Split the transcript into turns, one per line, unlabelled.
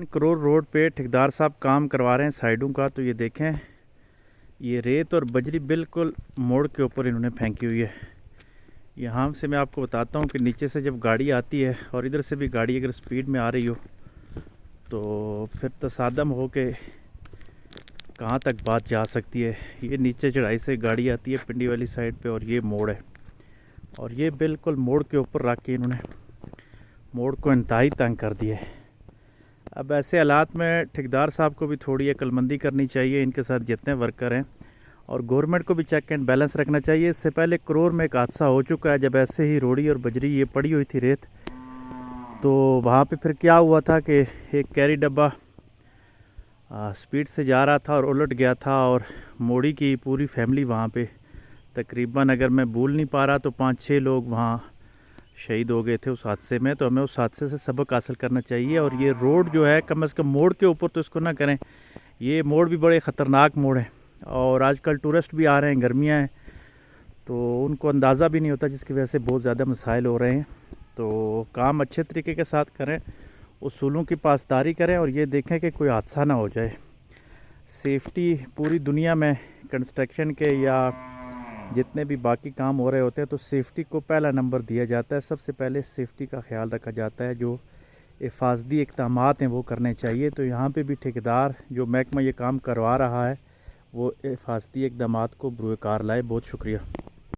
Crore road पे ठेकेदार साहब काम करवा रहे हैं साइडों का। तो ये देखें, ये रेत और बजरी बिल्कुल मोड़ के ऊपर इन्होंने फेंकी हुई है। यहाँ से मैं आपको बताता हूँ कि नीचे से जब गाड़ी आती है और इधर से भी गाड़ी अगर स्पीड में आ रही हो तो फिर तसादम हो के कहाँ तक बात जा सकती है। ये नीचे चढ़ाई से गाड़ी आती है पिंडी वाली साइड पे और ये मोड़ है, और ये बिल्कुल मोड़ के ऊपर रख के इन्होंने मोड़ को इंतहाई तंग कर दिया है। अब ऐसे हालात में ठेकेदार साहब को भी थोड़ी अक्लमंदी करनी चाहिए, इनके साथ जितने वर्कर हैं, और गवर्नमेंट को भी चेक एंड बैलेंस रखना चाहिए। इससे पहले करोर में एक हादसा हो चुका है, जब ऐसे ही रोड़ी और बजरी ये पड़ी हुई थी रेत, तो वहाँ पे फिर क्या हुआ था कि एक कैरी डब्बा स्पीड से जा रहा था और उलट गया था, और मोड़ी की पूरी फैमिली वहाँ पे तकरीबन, अगर मैं भूल नहीं पा रहा तो 5-6 लोग वहाँ शहीद हो गए थे उस हादसे में। तो हमें उस हादसे से सबक हासिल करना चाहिए। और ये रोड जो है कम से कम मोड़ के ऊपर तो इसको ना करें। ये मोड़ भी बड़े ख़तरनाक मोड़ है, और आजकल टूरिस्ट भी आ रहे हैं, गर्मियाँ हैं, तो उनको अंदाज़ा भी नहीं होता, जिसकी वजह से बहुत ज़्यादा मसाइल हो रहे हैं। तो काम अच्छे तरीके के साथ करें, उसूलों की पासदारी करें, और ये देखें कि कोई हादसा ना हो जाए। सेफ्टी पूरी दुनिया में कंस्ट्रक्शन के या जितने भी बाकी काम हो रहे होते हैं तो सेफ्टी को पहला नंबर दिया जाता है। सबसे पहले सेफ्टी का ख्याल रखा जाता है, जो हिफाजती इक़दामात हैं वो करने चाहिए। तो यहाँ पे भी ठेकेदार जो महकमा ये काम करवा रहा है वो हिफाजती इक़दामात को बरूए कार लाए। बहुत शुक्रिया।